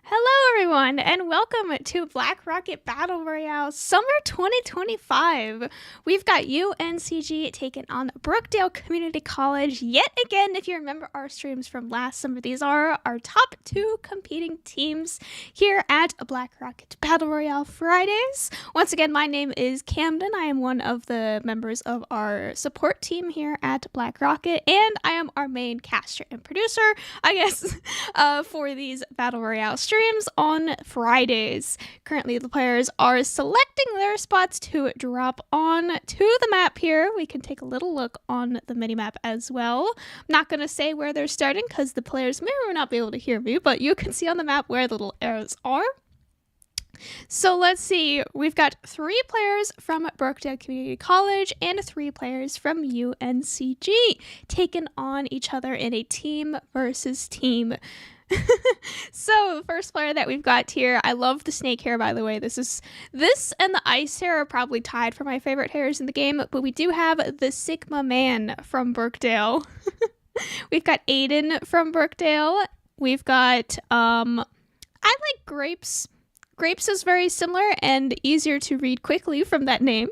Hello, everyone, and welcome to Black Rocket Battle Royale Summer 2025. We've got UNCG taking on Brookdale Community College yet again. If you remember our streams from last summer, these are our top two competing teams here at Black Rocket Battle Royale Fridays. Once again, my name is Camden. I am one of the members of our support team here at Black Rocket, and I am our main caster and producer, I guess, for these Battle Royale streams on Fridays. Currently, the players are selecting their spots to drop on to the map here. We can take a little look on the minimap as well. I'm not going to say where they're starting because the players may or may not be able to hear me, but you can see on the map where the little arrows are. So let's see, we've got 3 players from Brookdale Community College and 3 players from UNCG taking on each other in a team versus team. So the first player that we've got here, I love the snake hair, by the way. This and the ice hair are probably tied for my favorite hairs in the game, but we do have the Sigma Man from Brookdale. We've got Aiden from Brookdale. We've got I like Grapes. Grapes is very similar and easier to read quickly from that name.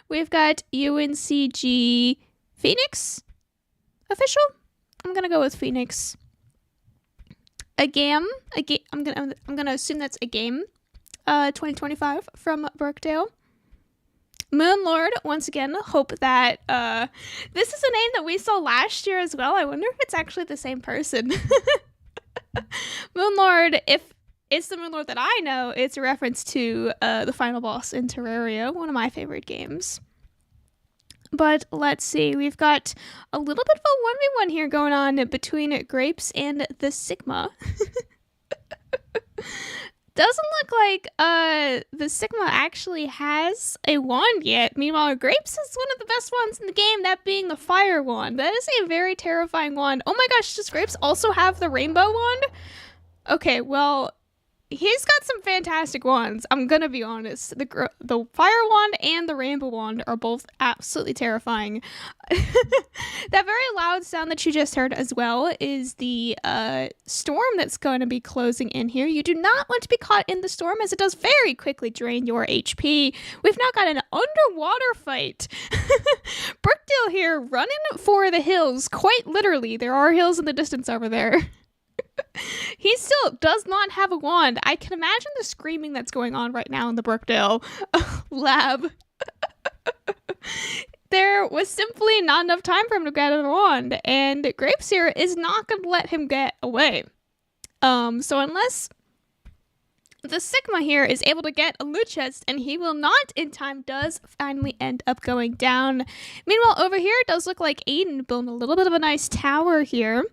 We've got UNCG Phoenix official. I'm gonna go with Phoenix. I'm gonna assume that's a game. 2025 from Brookdale. Moonlord, once again, hope that this is a name that we saw last year as well. I wonder if it's actually the same person. Moonlord, if it's the Moonlord that I know, it's a reference to the final boss in Terraria, one of my favorite games. But let's see, we've got a little bit of a 1v1 here going on between Grapes and the Sigma. Doesn't look like the Sigma actually has a wand yet. Meanwhile, Grapes is one of the best ones in the game, that being the fire wand. That is a very terrifying wand. Oh my gosh, does Grapes also have the rainbow wand? Okay, well, he's got some fantastic wands. I'm gonna be honest. The fire wand and the rainbow wand are both absolutely terrifying. That very loud sound that you just heard as well is the storm that's going to be closing in here. You do not want to be caught in the storm, as it does very quickly drain your HP. We've now got an underwater fight. Brookdale here running for the hills, quite literally. There are hills in the distance over there. He still does not have a wand. I can imagine the screaming that's going on right now in the Brookdale lab. There was simply not enough time for him to get a wand, and Grapes here is not going to let him get away. So unless the Sigma here is able to get a loot chest, and he will not in time, does finally end up going down. Meanwhile, over here, it does look like Aiden building a little bit of a nice tower here.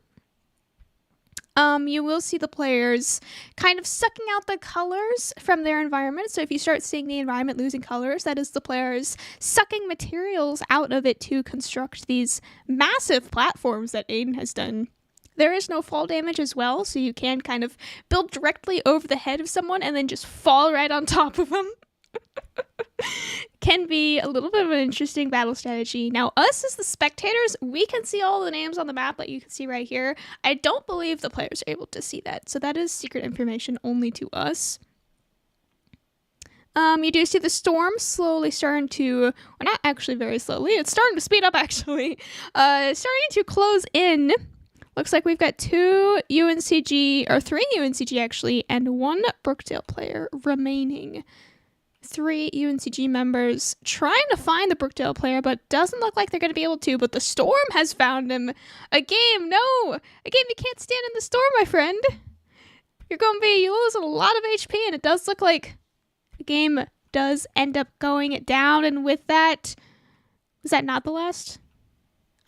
You will see the players kind of sucking out the colors from their environment. So if you start seeing the environment losing colors, that is the players sucking materials out of it to construct these massive platforms that Aiden has done. There is no fall damage as well, so you can kind of build directly over the head of someone and then just fall right on top of them. Can be a little bit of an interesting battle strategy. Now, us as the spectators, we can see all the names on the map that you can see right here. I don't believe the players are able to see that, so that is secret information only to us. You do see the storm slowly starting to, well, not actually very slowly, it's starting to speed up actually, starting to close in. Looks like we've got 2 UNCG, or 3 UNCG actually, and 1 Brookdale player remaining. 3 UNCG members trying to find the Brookdale player, but doesn't look like they're going to be able to. But the storm has found him. A game, no! A game you can't stand in the storm, my friend. You're losing a lot of HP, and it does look like the game does end up going down. And with that, was that not the last?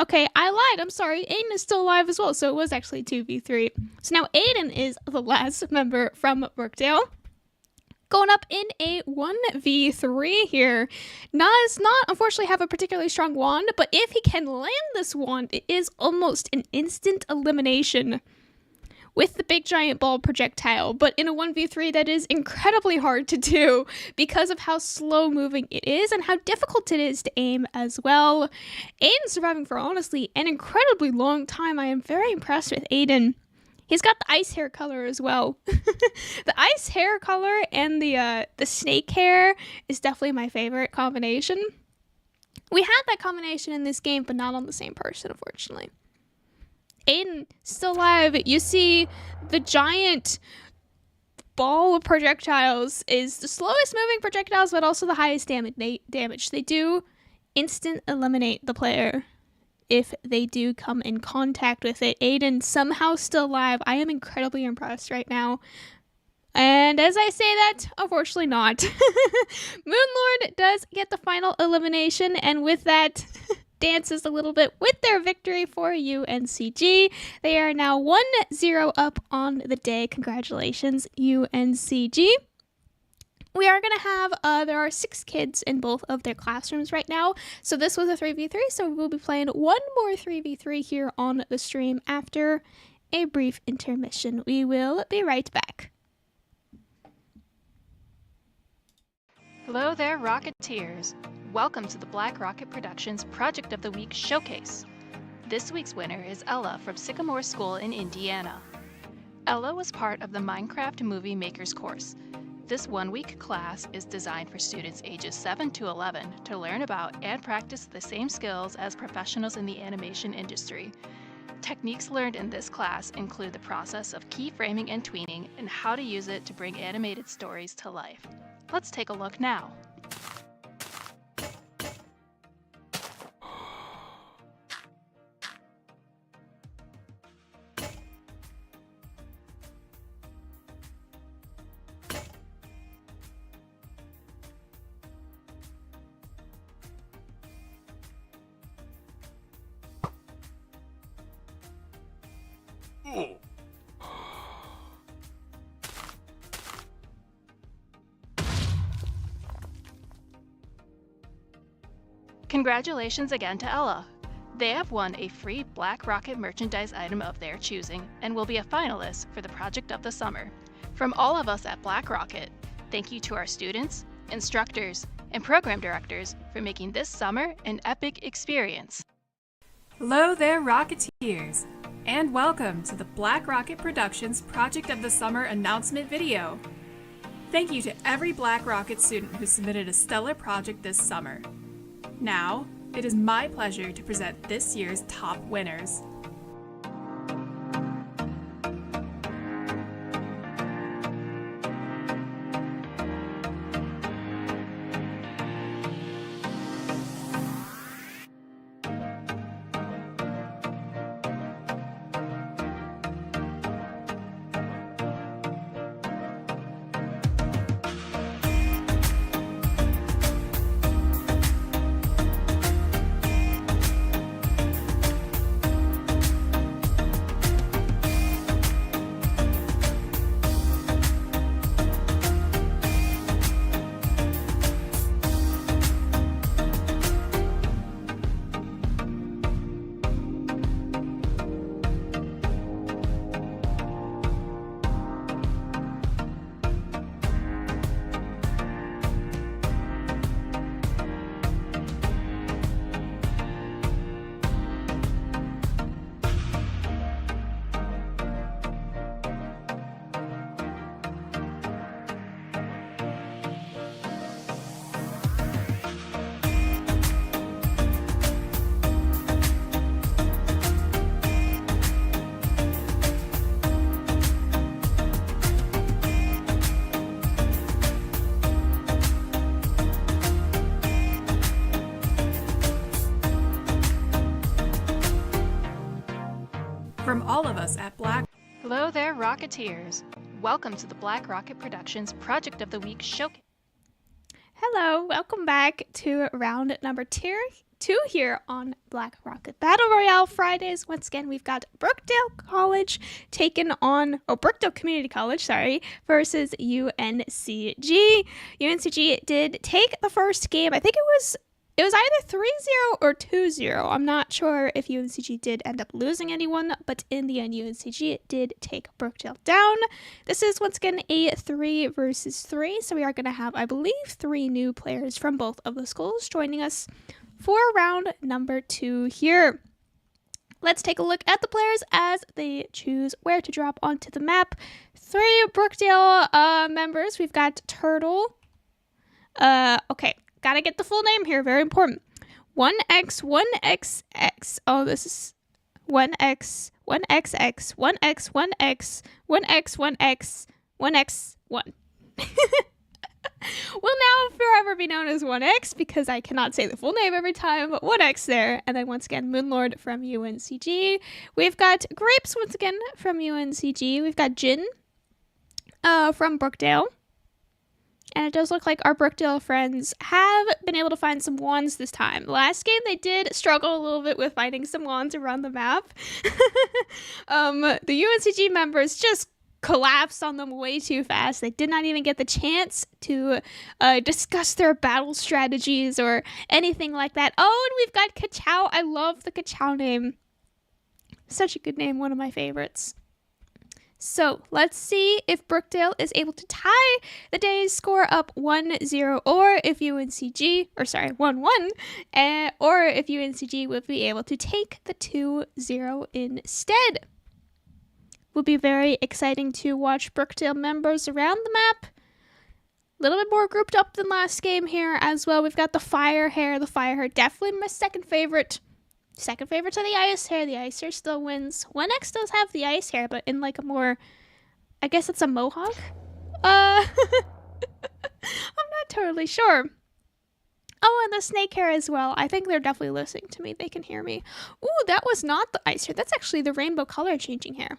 Okay, I lied. I'm sorry. Aiden is still alive as well, so it was actually 2v3. So now Aiden is the last member from Brookdale. Going up in a 1v3 here. Does not, unfortunately, have a particularly strong wand, but if he can land this wand, it is almost an instant elimination with the big giant ball projectile. But in a 1v3, that is incredibly hard to do because of how slow moving it is and how difficult it is to aim as well. Aiden surviving for, honestly, an incredibly long time. I am very impressed with Aiden. He's got the ice hair color as well. The ice hair color and the snake hair is definitely my favorite combination. We had that combination in this game, but not on the same person, unfortunately. Aiden, still alive. You see the giant ball of projectiles is the slowest moving projectiles, but also the highest damage. They do instant eliminate the player if they do come in contact with it. Aiden somehow still alive. I am incredibly impressed right now. And as I say that, unfortunately not. Moonlord does get the final elimination, and with that, dances a little bit with their victory for UNCG. They are now 1-0 up on the day. Congratulations, UNCG. We are going to have, there are 6 kids in both of their classrooms right now. So this was a 3v3, so we'll be playing one more 3v3 here on the stream after a brief intermission. We will be right back. Hello there, Rocketeers. Welcome to the Black Rocket Productions Project of the Week Showcase. This week's winner is Ella from Sycamore School in Indiana. Ella was part of the Minecraft Movie Makers course. This one-week class is designed for students ages 7 to 11 to learn about and practice the same skills as professionals in the animation industry. Techniques learned in this class include the process of keyframing and tweening and how to use it to bring animated stories to life. Let's take a look now. Congratulations again to Ella. They have won a free Black Rocket merchandise item of their choosing and will be a finalist for the Project of the Summer. From all of us at Black Rocket, thank you to our students, instructors, and program directors for making this summer an epic experience. Hello there, Rocketeers, and welcome to the Black Rocket Productions Project of the Summer announcement video. Thank you to every Black Rocket student who submitted a stellar project this summer. Now, it is my pleasure to present this year's top winners. From all of us at Black... Hello there, Rocketeers. Welcome to the Black Rocket Productions Project of the Week Showcase. Hello, welcome back to round number 2 here on Black Rocket Battle Royale Fridays. Once again, we've got Brookdale Community College, versus UNCG. UNCG did take the first game. I think it was either 3-0 or 2-0. I'm not sure if UNCG did end up losing anyone, but in the end, UNCG did take Brookdale down. This is once again a 3 versus 3, so we are going to have, I believe, 3 new players from both of the schools joining us for round number 2 here. Let's take a look at the players as they choose where to drop onto the map. 3 Brookdale members. We've got Turtle. Okay, gotta get the full name here. Very important. 1X, 1XX. Oh, this is 1X, 1XX, 1X, 1X, 1X, 1X, 1X, 1. Will now forever be known as 1X because I cannot say the full name every time, but 1X there. And then once again, Moonlord from UNCG. We've got Grapes once again from UNCG. We've got Jin from Brookdale. And it does look like our Brookdale friends have been able to find some wands this time. Last game, they did struggle a little bit with finding some wands around the map. The UNCG members just collapsed on them way too fast. They did not even get the chance to discuss their battle strategies or anything like that. Oh, and we've got Kachow. I love the Kachow name. Such a good name, one of my favorites. So let's see if Brookdale is able to tie the day's score up 1-0, or if UNCG, or sorry, 1-1, or if UNCG will be able to take the 2-0 instead. Will be very exciting to watch Brookdale members around the map. A little bit more grouped up than last game here as well. We've got the fire hair. The fire hair, definitely my second favorite. Second favorite to the ice hair. The ice hair still wins. 1X does have the ice hair, but in like a more, I guess it's a mohawk? I'm not totally sure. Oh, and the snake hair as well. I think they're definitely listening to me. They can hear me. Ooh, that was not the ice hair. That's actually the rainbow color changing hair.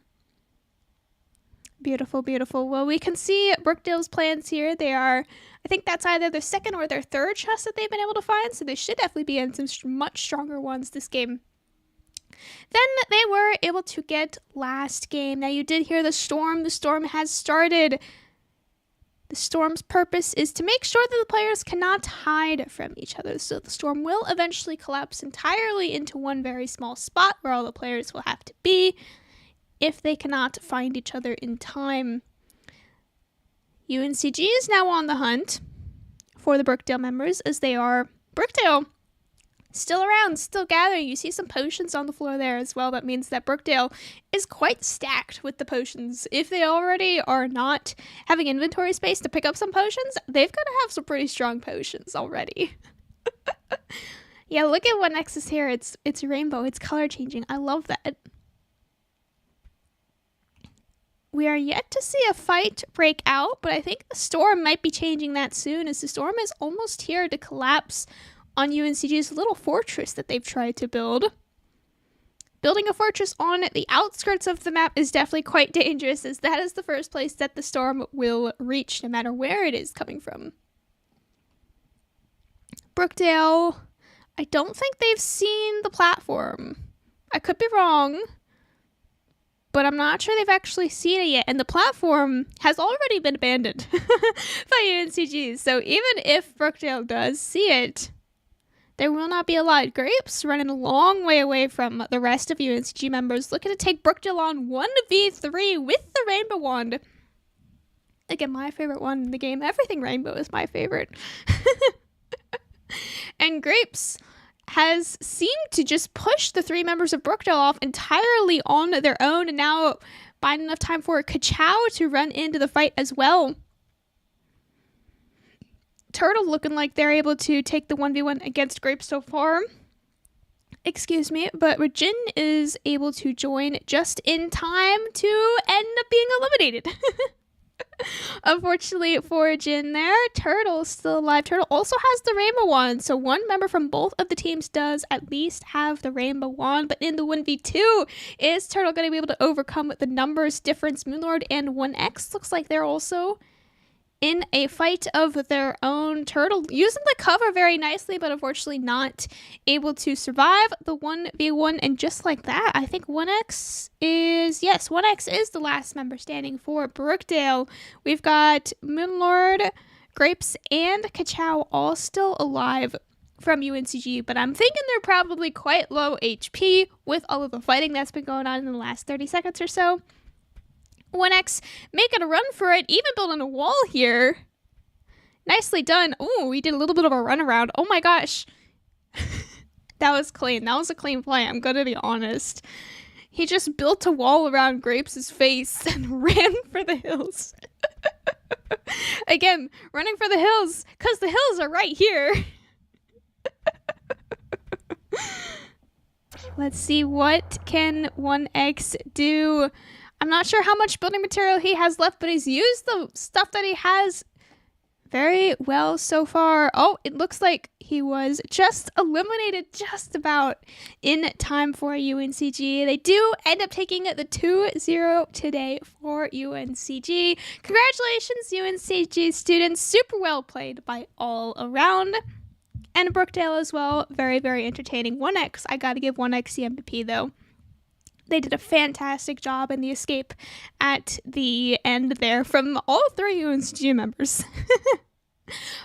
Beautiful, beautiful. Well, we can see Brookdale's plans here. They are, I think that's either their second or their third chest that they've been able to find, so they should definitely be in some much stronger ones this game. Then they were able to get last game. Now, you did hear the storm. The storm has started. The storm's purpose is to make sure that the players cannot hide from each other, so the storm will eventually collapse entirely into one very small spot where all the players will have to be if they cannot find each other in time. UNCG is now on the hunt for the Brookdale members, as they are Brookdale. Still around, still gathering. You see some potions on the floor there as well. That means that Brookdale is quite stacked with the potions. If they already are not having inventory space to pick up some potions, they've got to have some pretty strong potions already. Yeah, look at what Nexus here. It's rainbow. It's color changing. I love that. We are yet to see a fight break out, but I think the storm might be changing that soon, as the storm is almost here to collapse on UNCG's little fortress that they've tried to build. Building a fortress on the outskirts of the map is definitely quite dangerous, as that is the first place that the storm will reach, no matter where it is coming from. Brookdale, I don't think they've seen the platform. I could be wrong, but I'm not sure they've actually seen it yet. And the platform has already been abandoned by UNCG. So even if Brookdale does see it, there will not be a lot. Grapes running a long way away from the rest of UNCG members, looking to take Brookdale on 1v3 with the rainbow wand. Again, my favorite one in the game. Everything rainbow is my favorite. And Grapes has seemed to just push the 3 members of Brookdale off entirely on their own, and now buying enough time for Kachow to run into the fight as well. Turtle looking like they're able to take the 1v1 against Grapes so far. Excuse me, but Jin is able to join just in time to end up being eliminated. Unfortunately for Jin there, Turtle's still alive. Turtle also has the rainbow wand, so one member from both of the teams does at least have the rainbow wand, but in the 1v2, is Turtle going to be able to overcome the numbers difference? Moonlord and 1X looks like they're also in a fight of their own. Turtle using the cover very nicely, but unfortunately not able to survive the 1v1. And just like that, I think 1X is, yes, 1X is the last member standing for Brookdale. We've got Moonlord, Grapes, and Kachow all still alive from UNCG, but I'm thinking they're probably quite low HP with all of the fighting that's been going on in the last 30 seconds or so. 1X making a run for it, even building a wall here. Nicely done. Oh, we did a little bit of a runaround. Oh my gosh. That was clean. That was a clean play, I'm gonna be honest. He just built a wall around Grapes' face and ran for the hills. Again, running for the hills, because the hills are right here. Let's see, what can 1X do? I'm not sure how much building material he has left, but he's used the stuff that he has very well so far. Oh, it looks like he was just eliminated just about in time for UNCG. They do end up taking the 2-0 today for UNCG. Congratulations, UNCG students. Super well played by all around. And Brookdale as well. Very, very entertaining. 1X, I gotta give 1X the MVP though. They did a fantastic job in the escape at the end there from all 3 UNCG members.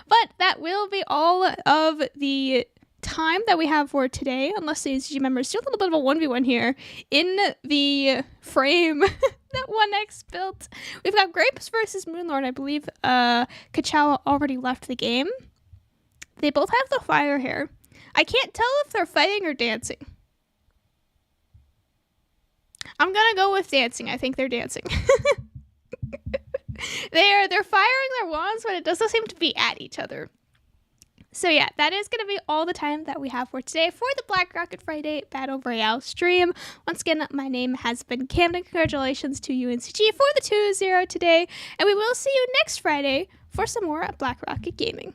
But that will be all of the time that we have for today, unless the UNCG members do a little bit of a 1v1 here in the frame that 1X built. We've got Grapes versus Moonlord. I believe Kachawa already left the game. They both have the fire hair. I can't tell if they're fighting or dancing. I'm gonna go with dancing. I think they're dancing. They're firing their wands, but it doesn't seem to be at each other. So yeah, that is going to be all the time that we have for today for the Black Rocket Friday Battle Royale stream. Once again, my name has been Camden. Congratulations to UNCG for the 2-0 today, and we will see you next Friday for some more Black Rocket Gaming.